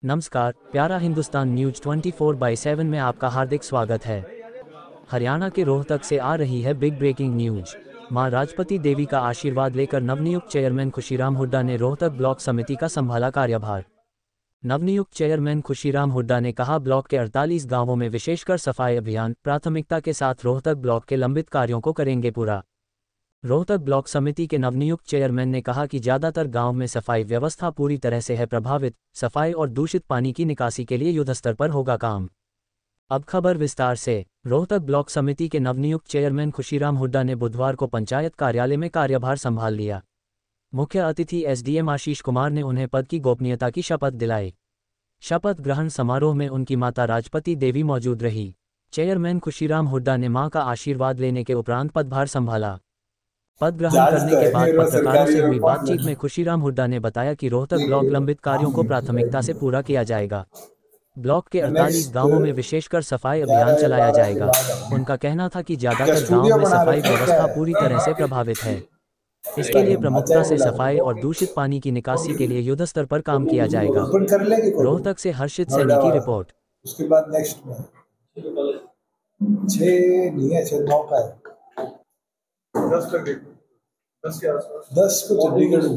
नमस्कार, प्यारा हिंदुस्तान न्यूज 24/7 में आपका हार्दिक स्वागत है। हरियाणा के रोहतक से आ रही है बिग ब्रेकिंग न्यूज। मां राजपति देवी का आशीर्वाद लेकर नवनियुक्त चेयरमैन खुशीराम हुड्डा ने रोहतक ब्लॉक समिति का संभाला कार्यभार। नवनियुक्त चेयरमैन खुशीराम हुड्डा ने कहा, ब्लॉक के 48 गांवों में विशेषकर सफाई अभियान प्राथमिकता के साथ रोहतक ब्लॉक के लंबित कार्यों को करेंगे पूरा। रोहतक ब्लॉक समिति के नवनियुक्त चेयरमैन ने कहा कि ज़्यादातर गांव में सफाई व्यवस्था पूरी तरह से है प्रभावित, सफाई और दूषित पानी की निकासी के लिए युद्धस्तर पर होगा काम। अब खबर विस्तार से। रोहतक ब्लॉक समिति के नवनियुक्त चेयरमैन खुशीराम हुड्डा ने बुधवार को पंचायत कार्यालय में कार्यभार संभाल लिया। मुख्य अतिथि एसडीएम आशीष कुमार ने उन्हें पद की गोपनीयता की शपथ दिलाई। शपथ ग्रहण समारोह में उनकी माता राजपति देवी मौजूद रही। चेयरमैन खुशीराम हुड्डा ने मां का आशीर्वाद लेने के उपरांत पदभार संभाला। पद ग्रहण करने के बाद पत्रकारों से हुई बातचीत में खुशीराम हुड्डा ने बताया कि रोहतक ब्लॉक लंबित कार्यों को प्राथमिकता से पूरा किया जाएगा। ब्लॉक के 48 गांवों में विशेषकर सफाई अभियान चलाया जाएगा। उनका कहना था कि ज्यादातर गांवों में सफाई व्यवस्था पूरी तरह से प्रभावित है। इसके लिए प्रमुखता से सफाई और दूषित पानी की निकासी के लिए युद्धस्तर पर काम किया जाएगा। रोहतक से हर्षित सैनी की रिपोर्ट। उसके बाद नेक्स्ट में 6 नहीं है, 6 9 का है, 10 को चंडीगढ़।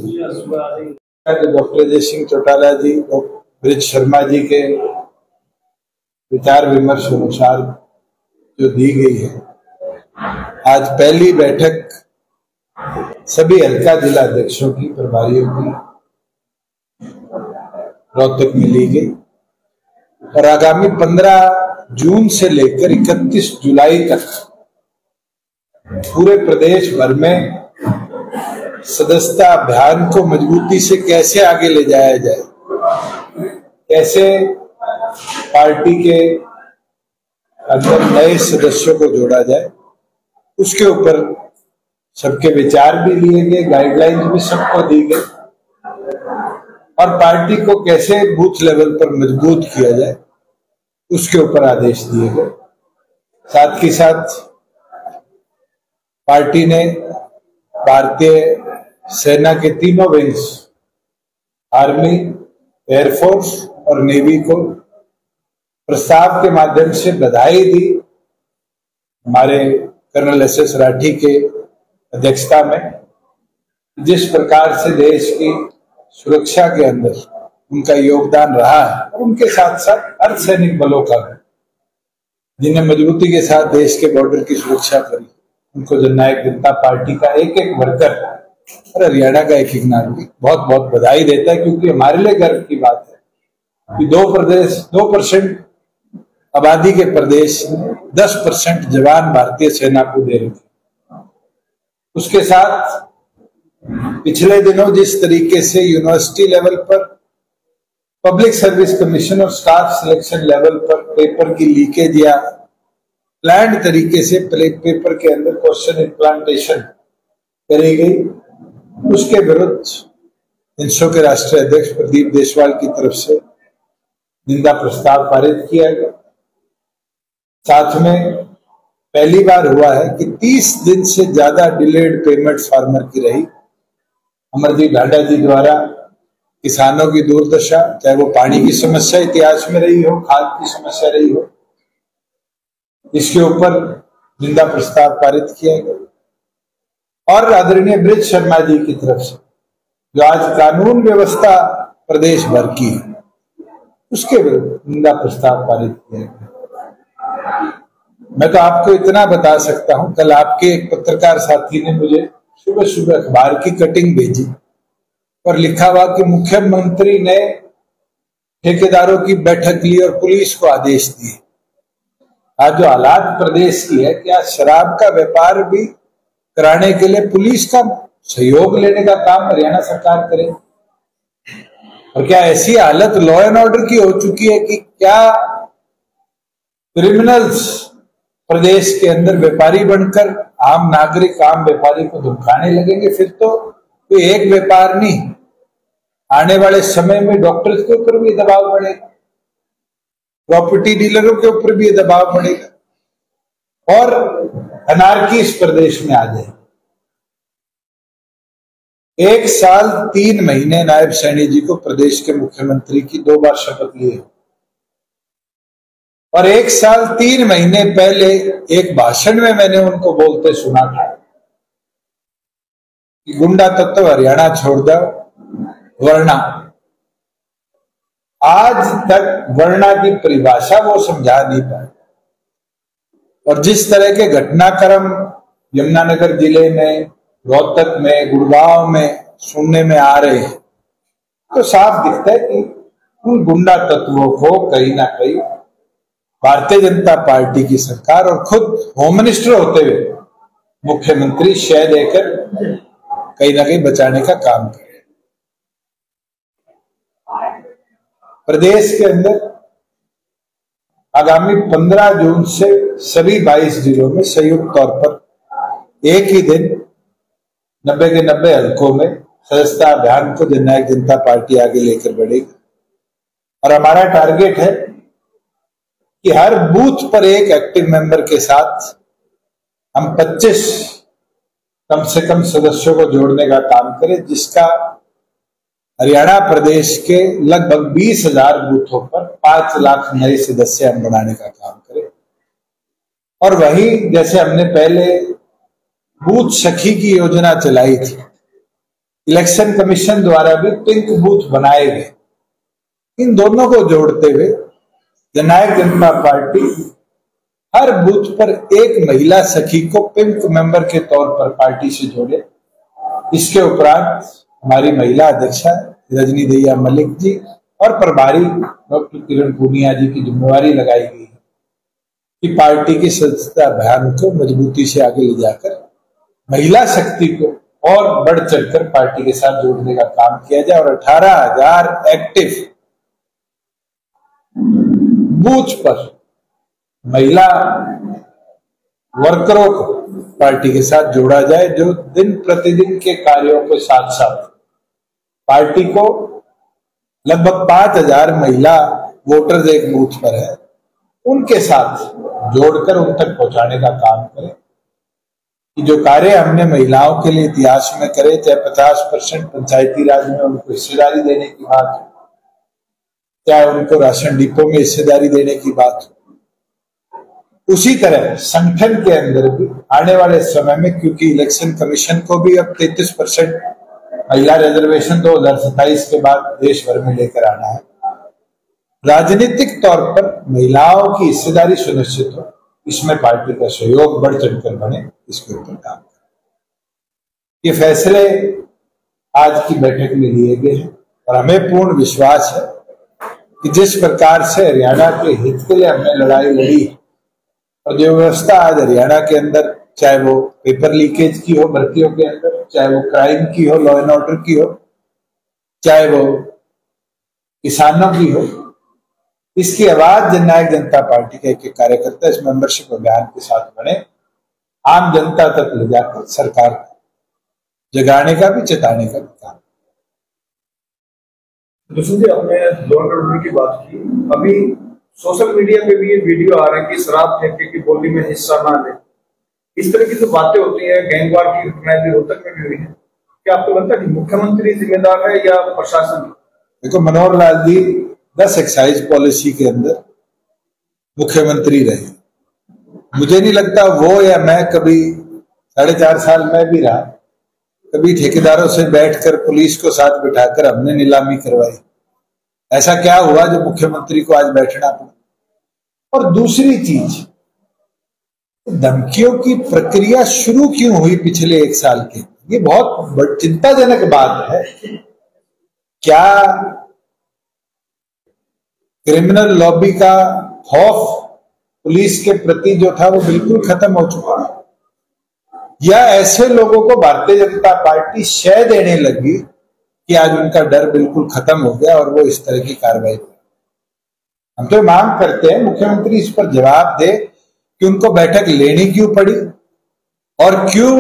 डॉक्टर अजय सिंह चौटाला जी और ब्रिज शर्मा जी के विचार विमर्श अनुसार जो दी गई है, आज पहली बैठक सभी हल्का जिला अध्यक्षों की, प्रभारियों की रोहतक में ली गई और आगामी 15 जून से लेकर 31 जुलाई तक पूरे प्रदेश भर में सदस्यता अभियान को मजबूती से कैसे आगे ले जाया जाए, कैसे पार्टी के अंदर नए सदस्यों को जोड़ा जाए, उसके ऊपर सबके विचार भी लिए गए, गाइडलाइंस भी सबको दी गई और पार्टी को कैसे बूथ लेवल पर मजबूत किया जाए उसके ऊपर आदेश दिए गए। साथ ही साथ पार्टी ने भारतीय सेना के तीनों विंग्स, आर्मी, एयरफोर्स और नेवी को प्रस्ताव के माध्यम से बधाई दी। हमारे कर्नल एस.एस. राठी के अध्यक्षता में जिस प्रकार से देश की सुरक्षा के अंदर उनका योगदान रहा है और उनके साथ साथ अर्धसैनिक बलों का, जिन्हें मजबूती के साथ देश के बॉर्डर की सुरक्षा करी, उनको जननायक जनता पार्टी का एक एक वर्कर और हरियाणा का एक एक नागरिक बहुत बहुत बधाई देता है, क्योंकि हमारे लिए गर्व की बात है कि 2% आबादी के प्रदेश 10% जवान भारतीय सेना को दे रहे थे। उसके साथ पिछले दिनों जिस तरीके से यूनिवर्सिटी लेवल पर, पब्लिक सर्विस कमीशन और स्टाफ सिलेक्शन लेवल पर पेपर की लीकेज या प्लान्ड तरीके से पेपर के अंदर क्वेश्चन इम्प्लांटेशन करी गई, उसके विरुद्ध इंसो के राष्ट्रीय अध्यक्ष प्रदीप देशवाल की तरफ से निंदा प्रस्ताव पारित किया गया। साथ में पहली बार हुआ है कि 30 दिन से ज्यादा डिलेड पेमेंट फार्मर की रही। अमरजीत ढांडा जी द्वारा किसानों की दुर्दशा, चाहे वो पानी की समस्या इतिहास में रही हो, खाद की समस्या रही हो, इसके ऊपर निंदा प्रस्ताव पारित किया गया। और आदरणीय ब्रिज शर्मा जी की तरफ से जो आज कानून व्यवस्था प्रदेश भर की है, उसके विरुद्ध निंदा प्रस्ताव पारित किया गया। मैं तो आपको इतना बता सकता हूं, कल आपके एक पत्रकार साथी ने मुझे सुबह सुबह अखबार की कटिंग भेजी और लिखा हुआ कि मुख्यमंत्री ने ठेकेदारों की बैठक ली और पुलिस को आदेश दिए। आज जो हालात प्रदेश की है, क्या शराब का व्यापार भी कराने के लिए पुलिस का सहयोग लेने का काम हरियाणा सरकार करे? और क्या ऐसी हालत लॉ एंड ऑर्डर की हो चुकी है कि क्या क्रिमिनल्स प्रदेश के अंदर व्यापारी बनकर आम नागरिक, आम व्यापारी को धमकाने लगेंगे? फिर तो कोई एक व्यापार नहीं, आने वाले समय में डॉक्टर्स के ऊपर भी दबाव बढ़ेगा, प्रॉपर्टी डीलरों के ऊपर भी दबाव बढ़ेगा और अनार्की इस प्रदेश में आ जाए। 1 साल 3 महीने नायब सैनी जी को प्रदेश के मुख्यमंत्री की 2 बार शपथ लिए और 1 साल 3 महीने पहले एक भाषण में मैंने उनको बोलते सुना था कि गुंडा तत्व हरियाणा छोड़ दो, वरना। आज तक वरना की परिभाषा वो समझा नहीं पाए और जिस तरह के घटनाक्रम यमुनानगर जिले में, रोहतक में, गुड़गांव में सुनने में आ रहे हैं, तो साफ दिखता है कि उन गुंडा तत्वों को कहीं ना कहीं भारतीय जनता पार्टी की सरकार और खुद होम मिनिस्टर होते हुए मुख्यमंत्री शय देकर कहीं ना कहीं बचाने का काम करे। प्रदेश के अंदर आगामी 15 जून से सभी 22 जिलों में संयुक्त तौर पर एक ही दिन 90 के 90 हलकों में सदस्यता अभियान को जननायक जनता पार्टी आगे लेकर बढ़ेगी और हमारा टारगेट है कि हर बूथ पर एक एक्टिव मेंबर के साथ हम 25 कम से कम सदस्यों को जोड़ने का काम करें, जिसका हरियाणा प्रदेश के लगभग 20,000 बूथों पर 5 लाख नए सदस्य हम बनाने का काम करें। और वही जैसे हमने पहले बूथ सखी की योजना चलाई थी, इलेक्शन कमीशन द्वारा भी पिंक बूथ बनाए गए। इन दोनों को जोड़ते हुए जननायक जनता पार्टी हर बूथ पर एक महिला सखी को पिंक मेंबर के तौर पर पार्टी से जोड़े। इसके उपरांत हमारी महिला अध्यक्षा रजनी दहिया मलिक जी और प्रभारी डॉक्टर किरण पूनिया जी की जिम्मेवारी लगाई गई है कि पार्टी की सदस्यता अभियान को मजबूती से आगे ले जाकर महिला शक्ति को और बढ़ चढ़कर पार्टी के साथ जोड़ने का काम किया जाए और 18,000 एक्टिव बूथ पर महिला वर्करों को पार्टी के साथ जोड़ा जाए, जो दिन प्रतिदिन के कार्यों के साथ साथ पार्टी को लगभग 5,000 महिला वोटर्स एक बूथ पर है, उनके साथ जोड़कर उन तक पहुंचाने का काम करें। कि जो कार्य हमने महिलाओं के लिए इतिहास में करे, चाहे 50% पंचायती राज में उनको हिस्सेदारी देने की बात हो, चाहे उनको राशन डिपो में हिस्सेदारी देने की बात हो, उसी तरह संगठन के अंदर भी आने वाले समय में, क्योंकि इलेक्शन कमीशन को भी अब 33% महिला रिजर्वेशन 2027 के बाद देश भर में लेकर आना है, राजनीतिक तौर पर महिलाओं की हिस्सेदारी सुनिश्चित हो, इसमें पार्टी का सहयोग बढ़ चढ़कर बने, इसके ऊपर काम करें। ये फैसले आज की बैठक में लिए गए हैं और हमें पूर्ण विश्वास है कि जिस प्रकार से हरियाणा के हित के लिए हमने लड़ाई लड़ी और जो व्यवस्था आज हरियाणा के अंदर, चाहे वो पेपर लीकेज की हो भर्तियों के अंदर, चाहे वो क्राइम की हो, लॉ एंड ऑर्डर की हो, चाहे वो किसानों की हो, इसकी आवाज जननायक जनता पार्टी के एक कार्यकर्ता इस मेंबरशिप अभियान के साथ बने, आम जनता तक ले जाकर सरकार को जगाने का भी, चेताने का भी काम। जी, आपने लॉ एंड ऑर्डर की बात की, अभी सोशल मीडिया पे भी ये वीडियो आ रहे हैं कि शराब फेंकने की बोली में हिस्सा ना ले, इस तरह की जो बातें होती है, गैंगवार की घटनाएं भी रोहतक में भी हुई है। क्या आपको लगता है कि मुख्यमंत्री जिम्मेदार है या प्रशासन? देखो, मनोहर लाल जी 10 एक्साइज पॉलिसी के अंदर मुख्यमंत्री रहे। मुझे नहीं लगता वो या मैं कभी 4.5 साल में भी रहा, कभी ठेकेदारों से बैठकर पुलिस को साथ बिठाकर हमने नीलामी करवाई। ऐसा क्या हुआ जो मुख्यमंत्री को आज बैठना पड़ा? और दूसरी चीज, धमकियों की प्रक्रिया शुरू क्यों हुई पिछले 1 साल के? ये बहुत चिंताजनक बात है। क्या क्रिमिनल लॉबी का खौफ पुलिस के प्रति जो था वो बिल्कुल खत्म हो चुका है, या ऐसे लोगों को भारतीय जनता पार्टी शय देने लगी कि आज उनका डर बिल्कुल खत्म हो गया और वो इस तरह की कार्रवाई करे? हम तो मांग करते हैं मुख्यमंत्री इस पर जवाब दे कि उनको बैठक लेनी क्यों पड़ी और क्यों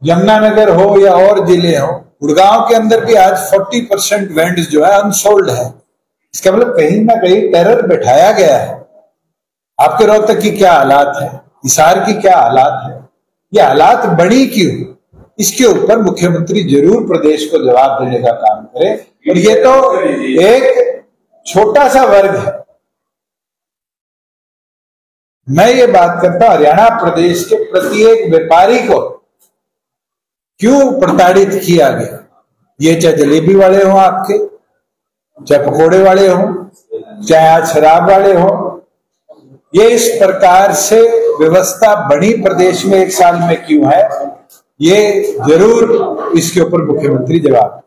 यमुनानगर हो या और जिले हो, गुड़गांव के अंदर भी आज 40% वेंड जो है अनसोल्ड है। इसका मतलब कहीं ना कहीं टेरर बैठाया गया है। आपके रोहतक की क्या हालात है, हिसार की क्या हालात है, ये हालात बड़ी क्यों? इसके ऊपर मुख्यमंत्री जरूर प्रदेश को जवाब देने का काम करे। और ये तो एक छोटा सा वर्ग है। मैं ये बात करता हूं, हरियाणा प्रदेश के प्रत्येक व्यापारी को क्यों प्रताड़ित किया गया, ये चाहे जलेबी वाले हों आपके, चाहे पकोड़े वाले हों, चाहे आज शराब वाले हों, ये इस प्रकार से व्यवस्था बनी प्रदेश में एक साल में क्यों है, ये जरूर इसके ऊपर मुख्यमंत्री जवाब।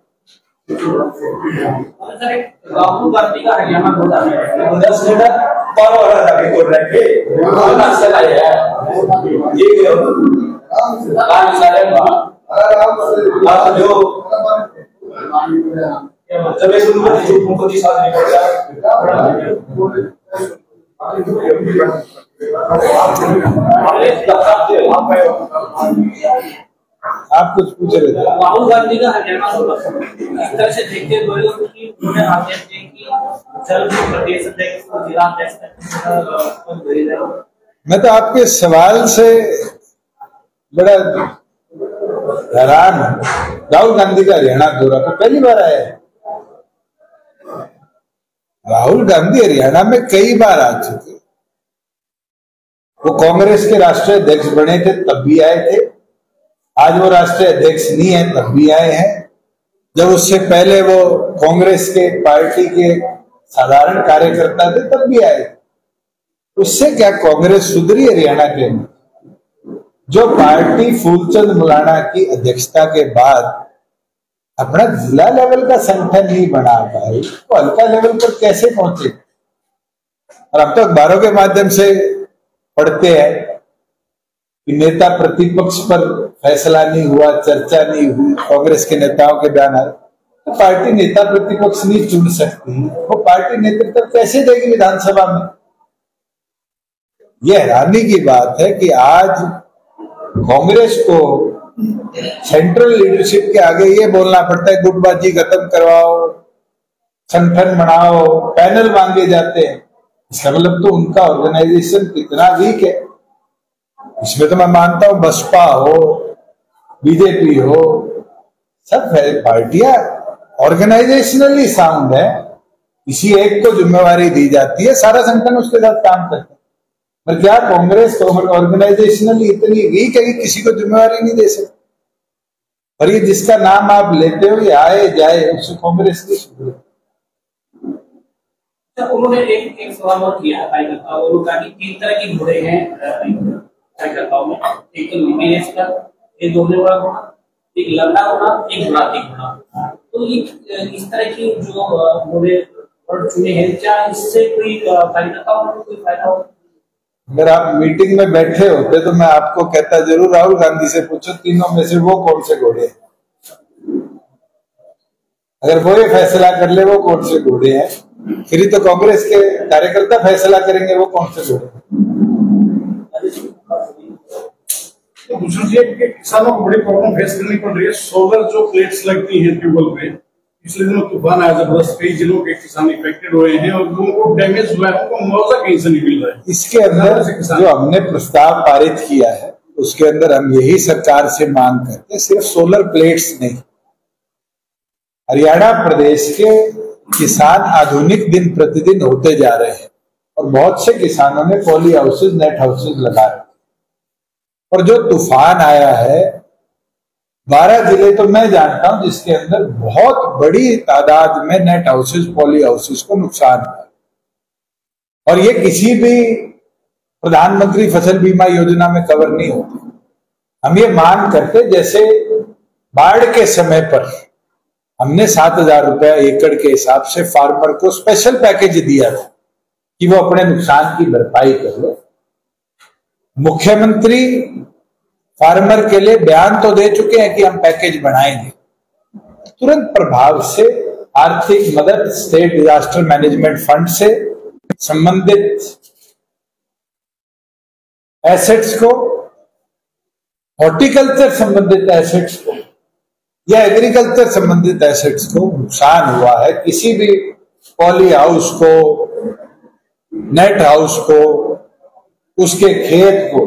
राहुल गांधी का हरियाणा आप कुछ पूछ रहे थे। राहुल गांधी का हरियाणा इस तरह से देखते हुए उन्होंने आदेश दिए कि जल्द ही प्रदेश अध्यक्ष को जिला अध्यक्ष। मैं तो आपके सवाल से बड़ा हैरान हूं। राहुल गांधी का हरियाणा दौरा तो पहली बार आया है। राहुल गांधी हरियाणा में कई बार आ चुके। वो कांग्रेस के राष्ट्रीय अध्यक्ष बने थे तब भी आए थे, आज वो राष्ट्रीय अध्यक्ष नहीं है तब भी आए हैं, जब उससे पहले वो कांग्रेस के पार्टी के साधारण कार्यकर्ता थे तब भी आए। उससे क्या कांग्रेस सुधरी हरियाणा के अंदर? जो पार्टी फूलचंद मुलाना की अध्यक्षता के बाद अपना जिला लेवल का संगठन नहीं बना पाए, तो हल्का लेवल पर कैसे पहुंचे? और अब तो अखबारों के माध्यम से पढ़ते हैं कि नेता प्रतिपक्ष पर फैसला नहीं हुआ, चर्चा नहीं हुई, कांग्रेस के नेताओं के बयान आए। तो पार्टी नेता प्रतिपक्ष नहीं चुन सकती, वो पार्टी नेतृत्व कैसे देगी विधानसभा में? यह हैरानी की बात है कि आज कांग्रेस को सेंट्रल लीडरशिप के आगे ये बोलना पड़ता है गुटबाजी खत्म करवाओ, संगठन बनाओ, पैनल मांगे जाते हैं। इसका मतलब तो उनका ऑर्गेनाइजेशन कितना वीक है। इसमें तो मैं मानता हूं बसपा हो, बीजेपी हो, सब पार्टियां ऑर्गेनाइजेशनली साउंड है। किसी एक को जिम्मेवारी दी जाती है, सारा संगठन उसके साथ काम करता है। पर क्या कांग्रेस ऑर्गेनाइजेशनली इतनी वीक है कि किसी को जिम्मेवारी नहीं दे सकती? और ये जिसका नाम आप लेते हो ये आए जाए, उससे कांग्रेस की शुरू। उन्होंने एक सवाल और किया है कार्यकर्ताओं को, कहा कि 3 तरह की घोड़े हैं कार्यकर्ताओं में, एक तो नीतीश का, एक दोनों वाला घोड़ा, एक लंगड़ा घोड़ा, एक गुलाबी घोड़ा। तो ये इस तरह की जो घोड़े और चुने हैं, क्या इससे कोई कार्यकर्ताओं को कोई फायदा हो? अगर आप मीटिंग में बैठे होते तो मैं आपको कहता जरूर राहुल गांधी से पूछो तीनों में से वो कौन से घोड़े हैं। अगर वो ये फैसला कर ले वो कौन से घोड़े हैं, फिर ही तो कांग्रेस के कार्यकर्ता फैसला करेंगे वो कौन से घोड़े। तो किसानों को बड़ी प्रॉब्लम फेस करनी पड़ रही है। सोलर जो प्लेट्स लगती हैं ट्यूबवेल पे, पिछले दिनों तूफान आया जबरदस्त, कई जिलों के किसान इफेक्टेड हुए हैं और लोगों को डैमेज हुआ है, उनको मुआवजा कहीं से नहीं मिल रहा है। इसके अंदर जो हमने प्रस्ताव पारित किया है उसके अंदर हम यही सरकार से मांग करते हैं, सिर्फ सोलर प्लेट्स नहीं, हरियाणा प्रदेश के किसान आधुनिक दिन प्रतिदिन होते जा रहे हैं और बहुत से किसानों ने पॉली हाउसेज, नेट हाउसेज लगा रहे। और जो तूफान आया है 12 जिले तो मैं जानता हूं जिसके अंदर बहुत बड़ी तादाद में नेट हाउसेज, पॉली हाउसेज को नुकसान हुआ और ये किसी भी प्रधानमंत्री फसल बीमा योजना में कवर नहीं होती। हम ये मांग करते जैसे बाढ़ के समय पर हमने 7,000 रुपया एकड़ के हिसाब से फार्मर को स्पेशल पैकेज दिया था कि वो अपने नुकसान की भरपाई कर लो। मुख्यमंत्री फार्मर के लिए बयान तो दे चुके हैं कि हम पैकेज बनाएंगे। तुरंत प्रभाव से आर्थिक मदद स्टेट डिजास्टर मैनेजमेंट फंड से संबंधित एसेट्स को, हॉर्टिकल्चर संबंधित एसेट्स को या एग्रीकल्चर संबंधित एसेट्स को नुकसान हुआ है, किसी भी पॉली हाउस को, नेट हाउस को, उसके खेत को,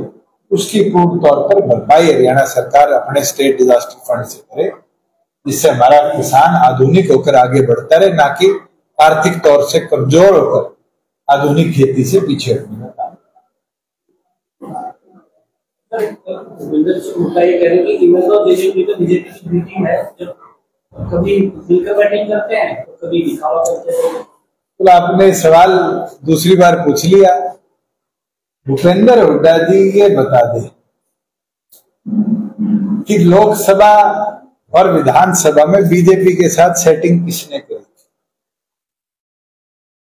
उसकी पूर्ण तौर पर भरपाई हरियाणा सरकार अपने स्टेट डिजास्टर फंड से करे, जिससे हमारा किसान आधुनिक होकर आगे बढ़ता रहे, ना कि आर्थिक तौर से कमजोर होकर आधुनिक खेती से पीछे हटने का काम। बीजेपी की मीटिंग है, कभी मिलकर बैटिंग करते हैं तो कभी दिखावा करते हैं। तो आपने सवाल दूसरी बार पूछ लिया। भूपेंद्र हुड्डा जी ये बता दे कि लोकसभा और विधानसभा में बीजेपी के साथ सेटिंग किसने करी?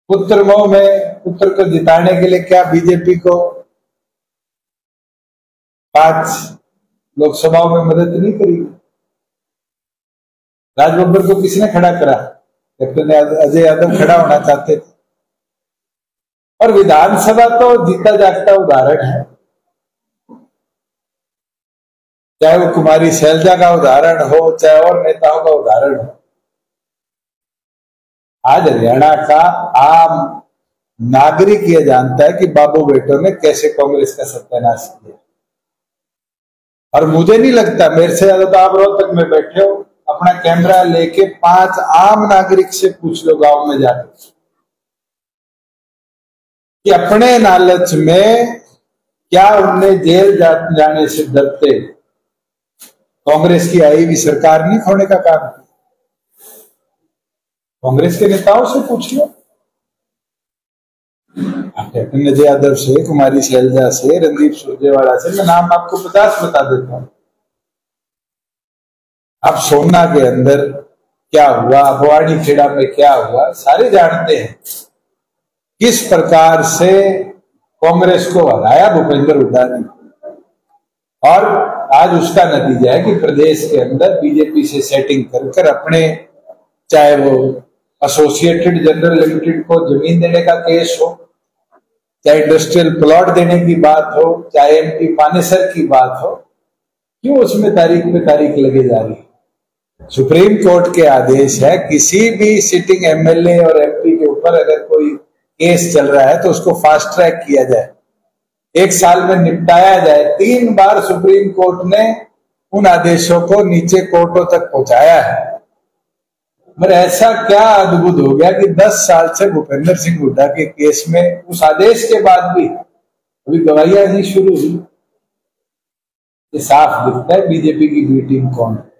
पुत्र मोह में पुत्र को जिताने के लिए क्या बीजेपी को 5 लोकसभाओं में मदद नहीं करी? राजबब्बर को किसने खड़ा करा? कैप्टन अजय यादव खड़ा होना चाहते थे। और विधानसभा तो जीता जागता उदाहरण है, चाहे वो कुमारी शैलजा का उदाहरण हो, चाहे और नेताओं का उदाहरण हो। आज हरियाणा का आम नागरिक ये जानता है कि बाबू बेटो ने कैसे कांग्रेस का सत्यानाश किया। और मुझे नहीं लगता, मेरे से ज्यादा तो आप रोहतक में बैठे हो, अपना कैमरा लेके 5 आम नागरिक से पूछ लो गांव में जाकर कि अपने लालच में क्या उनने जेल जाने से डरते कांग्रेस की आई हुई सरकार नहीं खोने का काम किया? कांग्रेस के नेताओं से पूछ लो, कैप्टन अजय यादव से, कुमारी शैलजा से, रणदीप सुरजेवाला से, मैं नाम आपको 50 बता देता हूं। अब सोना के अंदर क्या हुआ, भवानी खेड़ा में क्या हुआ, सारे जानते हैं। किस प्रकार से कांग्रेस को हराया भूपेंद्र हुड्डा ने, और आज उसका नतीजा है कि प्रदेश के अंदर बीजेपी से सेटिंग कर अपने, चाहे वो एसोसिएटेड जनरल लिमिटेड को जमीन देने का केस हो, चाहे इंडस्ट्रियल प्लॉट देने की बात हो, चाहे एमपी पानेसर की बात हो, क्यों उसमें तारीख पे तारीख लगे जा रही है? सुप्रीम कोर्ट के आदेश है, किसी भी सिटिंग एमएलए और एमपी के ऊपर अगर कोई केस चल रहा है तो उसको फास्ट ट्रैक किया जाए, 1 साल में निपटाया जाए। 3 बार सुप्रीम कोर्ट ने उन आदेशों को नीचे कोर्टों तक पहुंचाया है। मगर ऐसा क्या अद्भुत हो गया कि 10 साल से भूपेंद्र सिंह हुड्डा के केस में उस आदेश के बाद भी अभी गवाहियां नहीं शुरू हुई। ये साफ दिखता है बीजेपी की बी टीम कौन है।